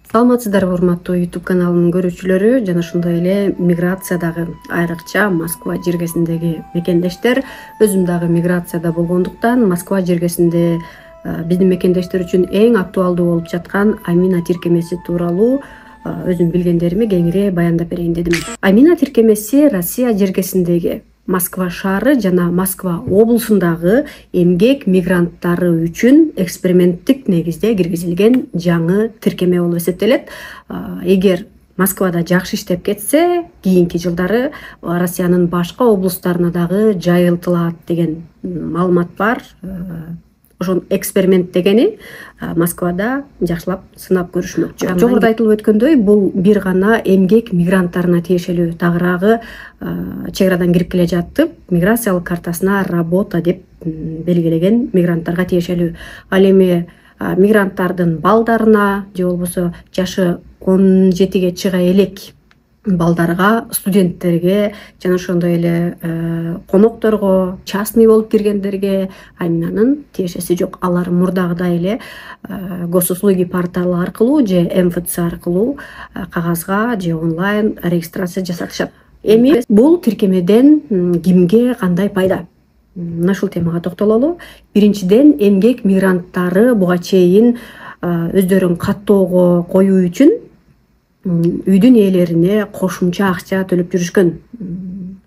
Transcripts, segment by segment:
Саламатсыздарбы урматтуу YouTube каналынын көрүүчүлөрү жана ошондой эле миграциядагы айрыкча Москва жергесиндеги мекендештер. Өзүм дагы миграцияда болгондуктан Москва жергесинде биздин мекендештер үчүн эң актуалдуу болуп жаткан Амина тиркемеси тууралуу өзүм билгендерими кеңири баяндап берейин дедим. Амина тиркемеси Россия жергесиндеги Москва шаары жана Москва облусундагы эмгек мигранттары үчүн эксперименттик негизде киргизилген жаңы тиркеме болуп эсептелет. Эгер Москвада жакшы иштеп кетсе, кийинки жылдары Россиянын башка облустарына дагы жайылтылат деген маалымат бар. Ошон эксперимент дегени Москвада жакшылап сынап көрүшмөкчү. Жогоруда айтылып өткөндөй, бул бир гана эмгек мигранттарына тиешелүү, тагыраагы чек арадан кирип келе жатып, миграциялык картасына работа деп белгилеген мигранттарга тиешелүү. Ал эми мигранттардын балдарына же болбосо жашы 17ге чыга элек балдарга, студенттерге жана ошондой эле конокторго, частный болуп киргендерге Аминанын тиешеси жок. Алар мурдагыдай эле госуслуги порталы аркылуу же МФЦ аркылуу кагазга же онлайн регистрация жасатышат. Эми бул тиркемеден кимге кандай пайда? Мына ушул темага токтололу. Биринчиден, эмгек мигранттары буга чейин өздөрүн каттоого коюу үчүн үйдүн ээлерине кошумча акча төлөп жүрүшкөн.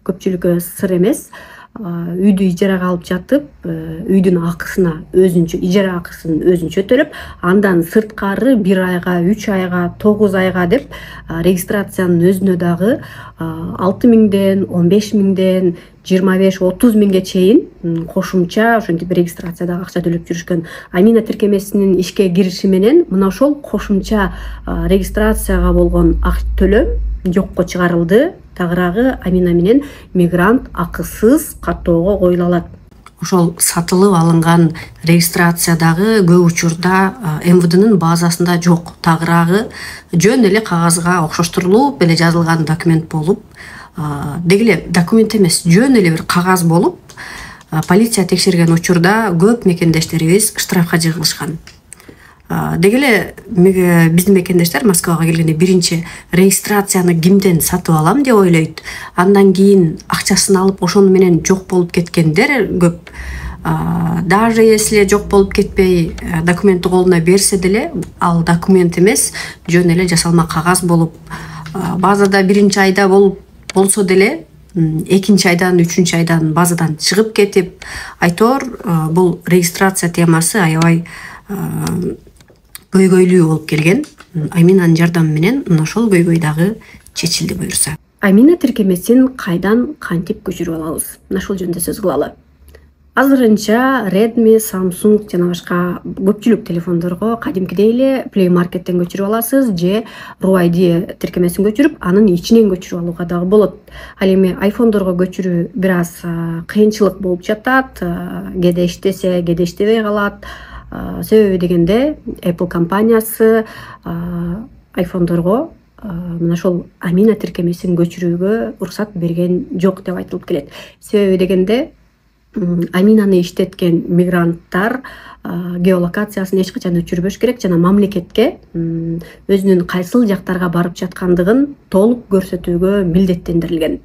Көпчүлүккө сыр эмес. Үйдү ижарага алып жатып, үйдүн акысына өзүнчө, ижара акысын өзүнчө төлөп, андан сырткары 1 айга, 3 айга, 9 айга деп регистрациянын өзүнө дагы 6.000ден, 15.000ден, 25-30 миңге чейин кошумча ошентип регистрацияда акча төлөп жүрүшкөн. Амина тиркемесинин ишке кириши менен мына ошол кошумча регистрацияга болгон төлөм жокко чыгарылды. Тагыраагы Амина менен мигрант акысыз каттоого коюла алат. Ошол сатылып алынган регистрация дагы көп учурда МВДнын базасында жок. Тагыраагы жөн эле кагазга окшоштурулуп эле жазылган документ болуп, деги эле документ эмес, жөн эле бир кагаз болуп, полиция текшерген учурда көп мекендештерибиз штрафка жыгылышкан. Деги эле биздин мекендештер Москвага келгенде биринчи регистрацияны кимден сатып алам деп ойлойт. Андан кийин акчасын алып ошону менен жок болуп кеткендер көп. Даже если жок болуп кетпей документти колуна берсе деле, ал документ эмес, жөн эле жасалма кагаз болуп, базада биринчи айда болсо деле, экинчи айдан, үчүнчү айдан базадан чыгып кетип, айтор бул регистрация темасы аябай көйгөйлүү болуп келген. Аминанын жардамы менен мына ошол көйгөй дагы чечилди буюрса. Амина тиркемесин кайдан кантип көчүрүп алабыз? Мына ушул жөнүндө сөз кылалы. Азырынча Redmi, Samsung жана башка көпчүлүк телефондорго кадимкидей эле Play Market'тен көчүрүп аласыз же RUID тиркемесин көчүрүп, анын ичинен көчүрүп алууга дагы болот. Ал эми iPhone'дорго көчүрүү бир аз кыйынчылык болуп жатат, кээде иштесе, кээде иштебей калат. Себеби дегенде Apple компаниясы iPhone'дорго мына ошол Амина тиркемесин көчүрүүгө уруксат берген жок деп айтылып келет. Себеби дегенде Аминаны иштеткен мигранттар геолокациясын эч качан өчүрбөш керек жана мамлекетке өзүнүн кайсыл жактарга барып жаткандыгын толук көрсөтүүгө милдеттендирилген.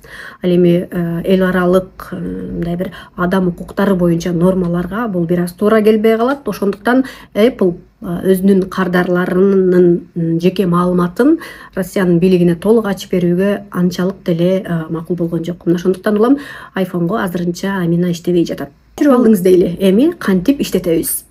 Ал эми эл аралык мындай бир адам укуктары боюнча нормаларга бул бир аз туура келбей калат. Ошондуктан Apple өзүнүн кардарларынын жеке маалыматын Россиянын бийлигине толук ачып берүүгө анчалык деле макул болгон жок. Мына ошондуктан улам iPhone'го азырынча Амина иштебей жатат. Жүрүп алдыңыз дейли. Эми кантип иштетебиз?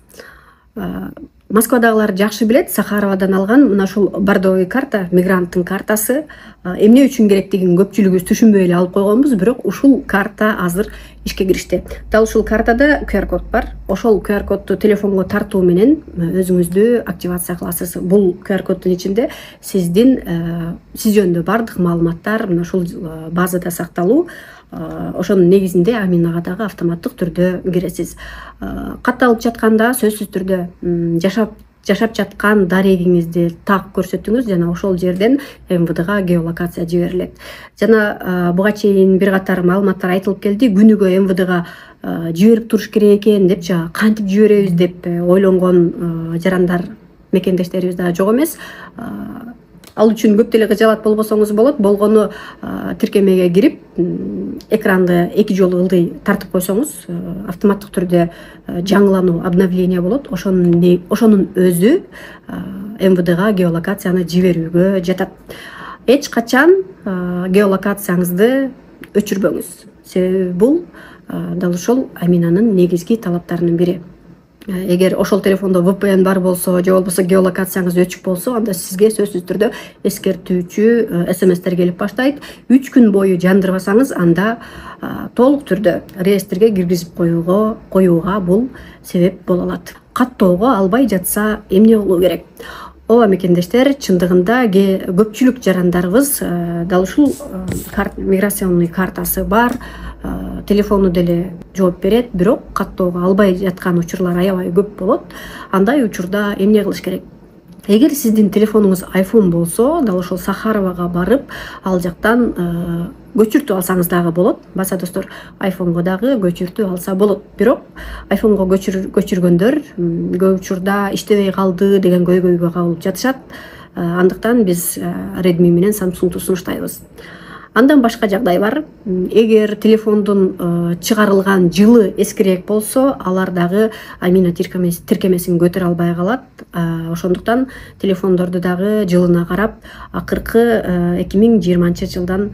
Москвадагылар жакшы билет, Сахаровадан алган мына ушул бордовый карта, мигранттын картасы эмне үчүн керектигин көпчүлүгүбүз түшүнбөй эле алып койгонбуз, бирок ушул карта азыр ишке киришти. Дал ушул картада QR код бар. Ошол QR кодду телефонго тартуу менен өзүңүздү активация кыласыз. Бул QR коддун ичинде сиз жөнүндө бардык маалыматтар мына ушул базада сакталуу. Ошонун негизинде Аминага дагы автоматтык түрдө киресиз. Катталып жатканда сөзсүз түрдө жашап жаткан дарегиңизди так көрсөтүңүз жана ошол жерден МВДга геолокация жиберилет. Жана буга чейин бир катар маалыматтар айтылып келди. Күнүгө МВДга жиберип туруш керек экен деп, кантип жиберебиз деп ойлонгон жарандар мекендештерибиз дагы жок эмес. Ал үчүн көп деле кыжалат болбосоңуз болот. Болгону тиркемеге кирип, экранды 2 жолу ылдый тартып койсоңуз, автоматтык түрдө жаңылануу, обновление болот. Ошонун өзү МВДга геолокацияны жиберүүгө жатат. Эч качан геолокацияңызды өчүрбөңүз. Себеби бул дал ошол Аминанын негизги талаптарынын бири. Эгер ошол телефондо VPN бар болсо, же болбосо геолокацияңыз өчүк болсо, анда сизге сөзсүз түрдө эскертүүчү СМСтер келип баштайт. 3 күн бою жандырбасаңыз, анда толук түрдө реестрге киргизип коюуга бул себеп боло алат. Каттоого албай жатса эмне болуу керек? Ооба мекендештер, чындыгында көпчүлүк жарандарыбыз дал ушул миграционный картасы бар, телефону деле жооп берет, бирок каттоого албай жаткан учурлар аябай көп болот. Андай учурда эмне кылыш керек? Эгер сиздин телефонуңуз iPhone болсо, дал ошол Сахаровага барып, ал жактан көчүртүү алсаңыз дагы болот. Баса достор, iPhone'го дагы көчүртүү алса болот. Бирок iPhone'го көчүргөндөр көп учурда иштебей калды деген көйгөйгө кабылып жатышат. Андыктан биз Redmi менен Samsung'ду сунуштайбыз. Андан башка жагдай бар. Эгер телефондун чыгарылган жылы эскирээк болсо, алар дагы Амина тиркемесин көтөрө албай калат. Ошондуктан телефондорду дагы жылына карап, акыркы 2020-жылдан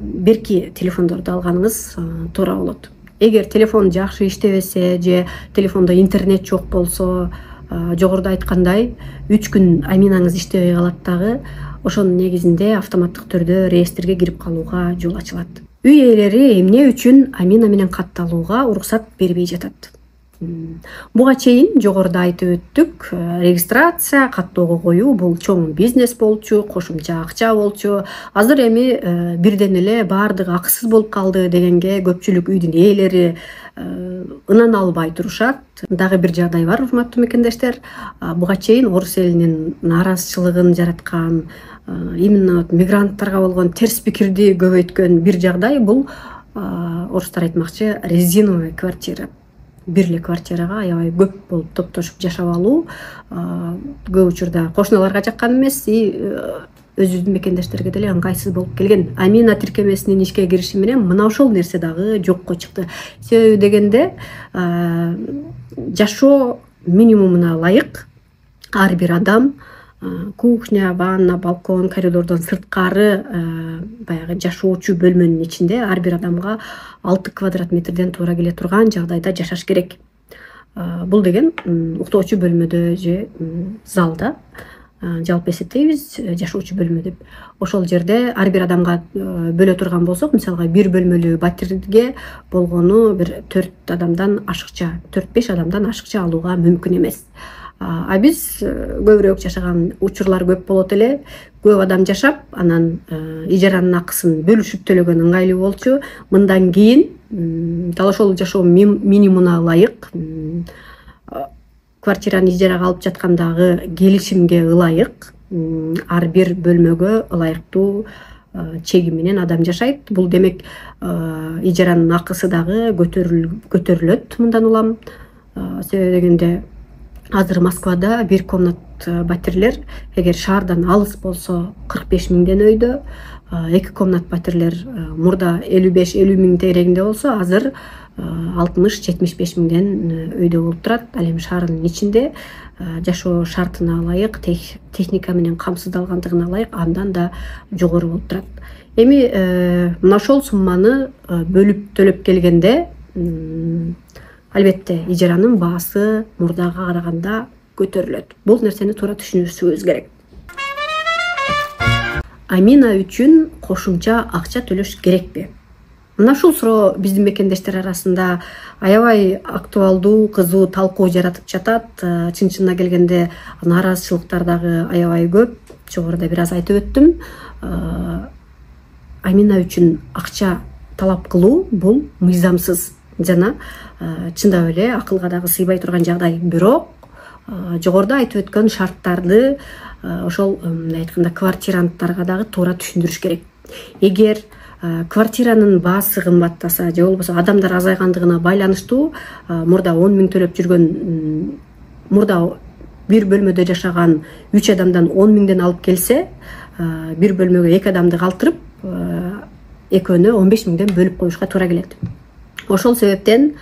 берки телефондорду алганыңыз туура болот. Эгер телефон жакшы иштебесе же телефондо интернет жок болсо, жогоруда айткандай 3 күн Аминаңыз иштебей калат дагы, ошонун негизинде автоматтык түрдө реестрге кирип калууга жол ачылат. Үй ээлери эмне үчүн Амина менен катталууга уруксат бербей жатат? Буга чейин жогоруда айтып өттүк, регистрация, каттоого коюу бул чоң бизнес болчу, кошумча акча болчу. Азыр эми бирден эле баардыгы акысыз болуп калды дегенге көпчүлүк үйдүн ээлери ынана албай турушат. Дагы бир жагдай бар, урматтуу мекендештер. Буга чейин орус элинин нааразычылыгын жараткан, именно мигранттарга болгон терс пикирди көбөйткөн бир жагдай бул орустар айтмакчы резиновый квартира. Бир эле квартирага аябай көп болуп топтошуп жашап алуу көп учурда кошуналарга жаккан эмес, өзүбүздүн мекендештерге деле ыңгайсыз болуп келген. Амина тиркемесинин ишке кириши менен мына ошол нерсе дагы жокко чыкты. Себеби дегенде жашоо минимумуна ылайык ар бир адам кухня, ванна, балкон, коридордон сырткары баягы жашоочу бөлмөнүн ичинде ар бир адамга 6 квадрат метрден туура келе турган жагдайда жашаш керек. Бул деген уктоочу бөлмөдө же залда жалпы эсептейбиз жашоочу бөлмө деп. Ошол жерде ар бир адамга бөлө турган болсок, мисалга бир бөлмөлүү батирге болгону бир 4 адамдан ашыкча, 4-5 адамдан ашыкча алууга мүмкүн эмес. А биз көбүрөөк жашаган учурлар көп болот эле. Көп адам жашап, анан ижаранын акысын бөлүшүп төлөгөн ыңгайлуу болчу. Мындан кийин дал ошол жашоо минимумуна ылайык, квартираны ижарага алып жаткандагы келишимге ылайык, ар бир бөлмөгө ылайыктуу чеги менен адам жашайт. Бул демек ижаранын акысы дагы көтөрүлөт мындан улам. Себеби дегенде азыр Москвада бир комнат батирлер эгер шаардан алыс болсо 45 миңден өйдө, 2 комнат батирлер мурда 55-50 миң тегерегинде болсо, азыр 60-75 миңден өйдө болуп турат. Ал эми шаардын ичинде жашоо шартына ылайык, техника менен камсыздалгандыгына ылайык андан да жогору болуп турат. Эми мына ошол сумманы бөлүп төлөп келгенде албетте ижаранын баасы мурдага караганда көтөрүлөт. Бул нерсени туура түшүнүшүбүз керек. Амина үчүн кошумча акча төлөш керекпи? Мына ушул суроо биздин мекендештер арасында аябай актуалдуу, кызуу талкуу жаратып жатат. Чын-чынына келгенде нааразычылыктар дагы аябай көп. Жогоруда бир аз айтып өттүм. Амина үчүн акча талап кылуу бул мыйзамсыз жана чындап эле акылга дагы сыйбай турган жагдай. Бирок жогоруда айтып өткөн шарттарды ошол мындай айтканда квартиранттарга дагы туура түшүндүрүш керек. Эгер квартиранын баасы кымбаттаса же болбосо адамдар азайгандыгына байланыштуу мурда 10 миң төлөп жүргөн, мурда бир бөлмөдө жашаган 3 адамдан 10 миңден алып келсе, бир бөлмөгө 2 адамды калтырып, экөөнү 15 миңден бөлүп коюшка туура келет. Ошол себептен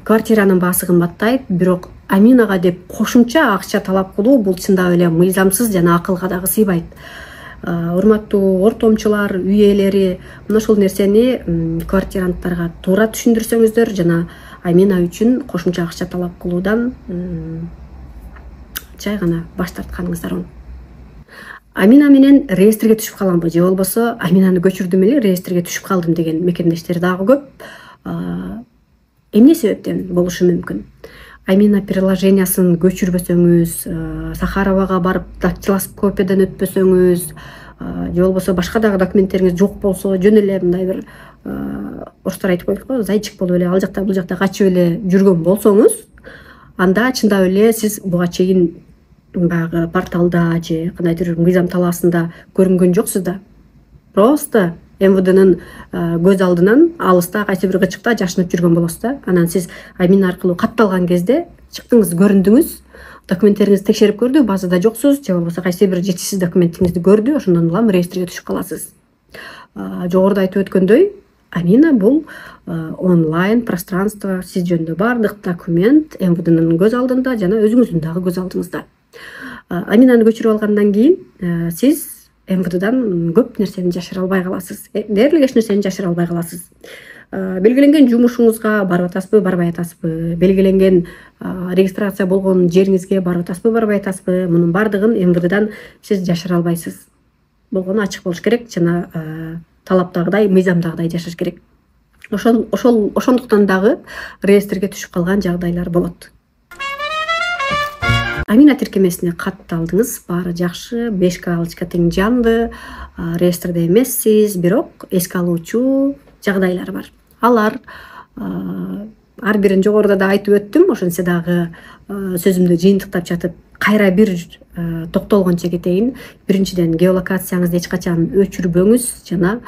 квартиранын баасы кымбаттайт, бирок Аминага деп кошумча акча талап кылуу бул чындап эле мыйзамсыз жана акылга дагы сыйбайт. Урматтуу ортомчулар, үй ээлери, мына ушул нерсени квартиранттарга туура түшүндүрсөңүздөр жана Амина үчүн кошумча акча талап кылуудан жай гана баш тартканыңыздар оң. Амина менен реестрге түшүп каламбы же болбосо Аминаны көчүрдүм эле реестрге түшүп калдым деген мекендештер дагы көп. Эмне себептен болушу мүмкүн? Амина приложениясын көчүрбөсөңүз, Сахаровага барып дактилоскопиядан өтпөсөңүз, же болбосо башка дагы документтериңиз жок болсо, жөн эле мындай бир орустар айтып коет го, зайчик болуп эле ал жакта бул жакта качып эле жүргөн болсоңуз, анда чындап эле сиз буга чейин баягы порталда же кандайдыр мыйзам талаасында көрүнгөн жоксуз да. Просто МВДнын көз алдынан алыста кайсы бир кычыкта жашынып жүргөн болосуз да. Анан сиз Амина аркылуу катталган кезде чыктыңыз, көрүндүңүз, документтериңизди текшерип көрдү, базада жоксуз, же болбосо кайсы бир жетишсиз документиңизди көрдү, ошондон улам реестрге түшүп каласыз. Жогоруда айтып өткөндөй, Амина бул онлайн пространство, сиз жөнүндө бардык документ МВДнын көз алдында жана өзүңүздүн дагы көз алдыңызда. Аминаны көчүрүп алгандан кийин сиз МВДдан көп нерсени жашыра албай каласыз. Дээрлик эч нерсени жашыра албай каласыз. Белгиленген жумушуңузга барып атасызбы, барбай атасызбы? Белгиленген регистрация болгон жериңизге барып атасызбы, барбай атасызбы? Мунун бардыгын МВДдан сиз жашыра албайсыз. Болгону ачык болуш керек жана талаптагыдай, мыйзамдагыдай жашаш керек. Ошондуктан дагы реестрге түшүп калган жагдайлар болот. Амина тиркемесине катталдыңыз, баары жакшы, 5 галочка тең жанды, реестрде эмессиз, бирок эске алуучу жагдайлар бар. Алар ар бирин жогоруда да айтып өттүм, ошентсе дагы сөзүмдү жыйынтыктап жатып кайра бир токтолгончо кетейин. Биринчиден, геолокацияңызды эч качан өчүрбөңүз жана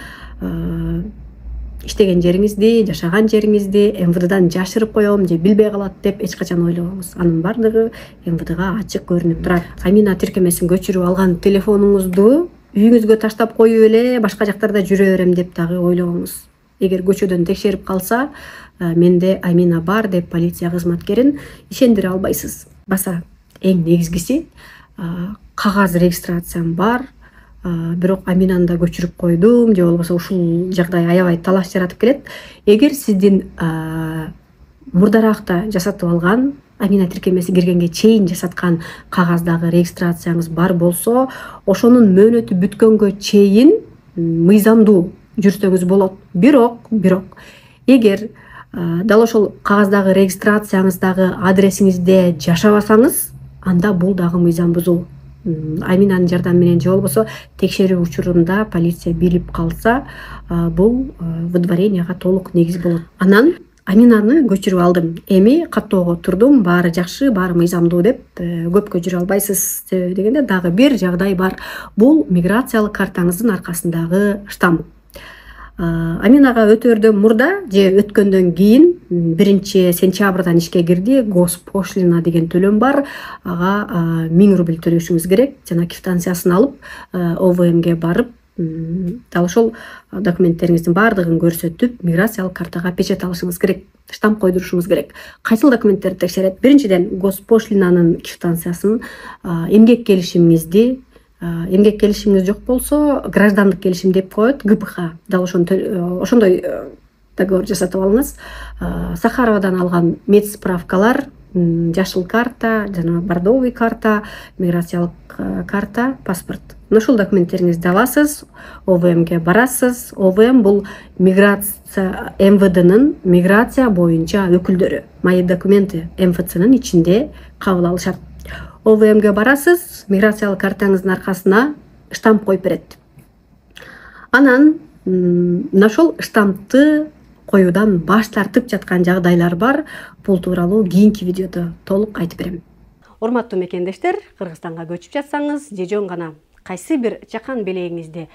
иштеген жериңизди, жашаган жериңизди МВДдан жашырып коем же билбей калат деп эч качан ойлобоңуз. Анын бардыгы МВДга ачык көрүнүп турат. Амина тиркемесин көчүрүп алган телефонуңузду үйүңүзгө таштап коюп эле башка жактарда жүрө берем деп дагы ойлобоңуз. Эгер көчөдөн текшерип калса, менде Амина бар деп полиция кызматкерин ишендире албайсыз. Баса эң негизгиси, кагаз регистрациям бар, бирок Аминаны да көчүрүп койдум же болбосо ушул жагдай аябай талаш жаратып келет. Эгер сиздин мурдаракта жасатып алган, Амина тиркемеси киргенге чейин жасаткан кагаздагы регистрацияңыз бар болсо, ошонун мөөнөтү бүткөнгө чейин мыйзамдуу жүрсөңүз болот. Бирок эгер дал ошол кагаздагы регистрацияңыздагы адресиңизде жашабасаңыз, анда бул дагы мыйзам бузуу. Аминанын жардамы менен же болбосо текшерүү учурунда полиция билип калса, бул выдворенияга толук негиз болот. Анан Аминаны көчүрүп алдым. Эми каттоого турдум, баары жакшы, баары мыйзамдуу деп көпкө жүрө албайсыз. Себеби дегенде дагы бир жагдай бар. Бул миграциялык картаңыздын аркасындагы штамп. Аминага өтөрдөн мурда же өткөндөн кийин 1-сентябрдан ишке кирди. Госпошлина деген төлөм бар. Ага 1000 рубль төлөшүңүз керек. Жана квитанциясын алып ОВМге барып, дал ошол документтериңиздин баардыгын көрсөтүп, миграциялык картага печать алышыңыз керек, штамп койдурушуңуз керек. Кайсыл документтерди текшерет? Биринчиден, госпошлинанын квитанциясын, эмгек келишимиңизди, эмгек келишимиңиз жок болсо, граждандык келишим деп коет, ГПХ. Дал ошондой договор жасатып алыңыз. Сахаровадан алган медсправкалар, жашыл карта, жана бордовый карта, миграциялык карта, паспорт. Ушул документтериңизди аласыз, ОВМге барасыз. ОВМ бул МВДнын миграция боюнча өкүлдөрү. Мои документы МФЦнын ичинде кабыл алышат. ОВМге барасыз, миграциялык картаңыздын аркасына штамп коюп берет. Анан ошол штампты коюудан баш тартып жаткан жагдайлар бар. Бул тууралуу кийинки видеодо толук айтып берем. Урматтуу мекендештер, Кыргызстанга көчүп жатсаңыз, же жөн гана кайсы бир жакан белегиңизде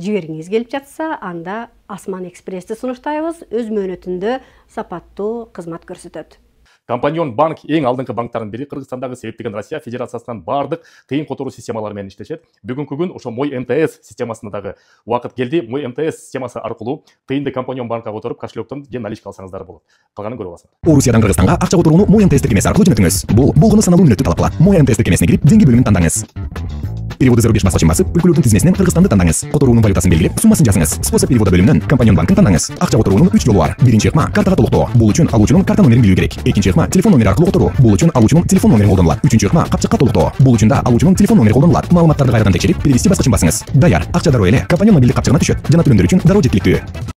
жибергиңиз келип жатса, анда Асман Экспрессти сунуштайбыз, өз мөөнөтүндө сапаттуу кызмат көрсөтөт. Компаньон банк эң алдыңкы банктардын бири. Кыргызстандагы себептеген Россия Федерациясынан бардык кыйын которуу системалары менен иштешет. Бүгүнкү күн ошо Мой МТС системасына дагы убакыт келди. Мой МТС системасы аркылуу кыйынды компаньон банкка которуп кошелектон же наличка алсаңыздар болот. Калганын көрүп аласыңар. Орусиядан Кыргызстанга акча которууну Мой МТС тиркемеси аркылуу жөнөтүңүз. Бул болгону саналуу мүнөттү талап кылат. Мой МТС тиркемесине кирип, деньги бөлүмүн тандаңыз. Переводы зарубеж баскычын басып, өлкөлөрдүн тизмесинен Кыргызстанды тандаңыз. Которуунун валютасын белгилеп, суммасын жазыңыз. Способ перевода бөлүмүнөн компаньон банкын тандаңыз. Акча которуунун 3 жолу бар. Биринчи ыкма картага толуктоо. Бул үчүн алуучунун карта номерин билүү керек. Экинчи ыкма телефон номери аркылуу которуу. Бул үчүн алуучунун телефон номерин колдонулат. Үчүнчү ыкма капчыкка толуктоо. Бул үчүн да алуучунун телефон номери колдонулат. Маалыматтарды кайрадан текшерип, перевести баскычын басыңыз. Даяр. Акча дароо эле компаньон мобилдик капчыгына түшөт. Жана төлөмдөр үчүн дароо жеткиликтүү.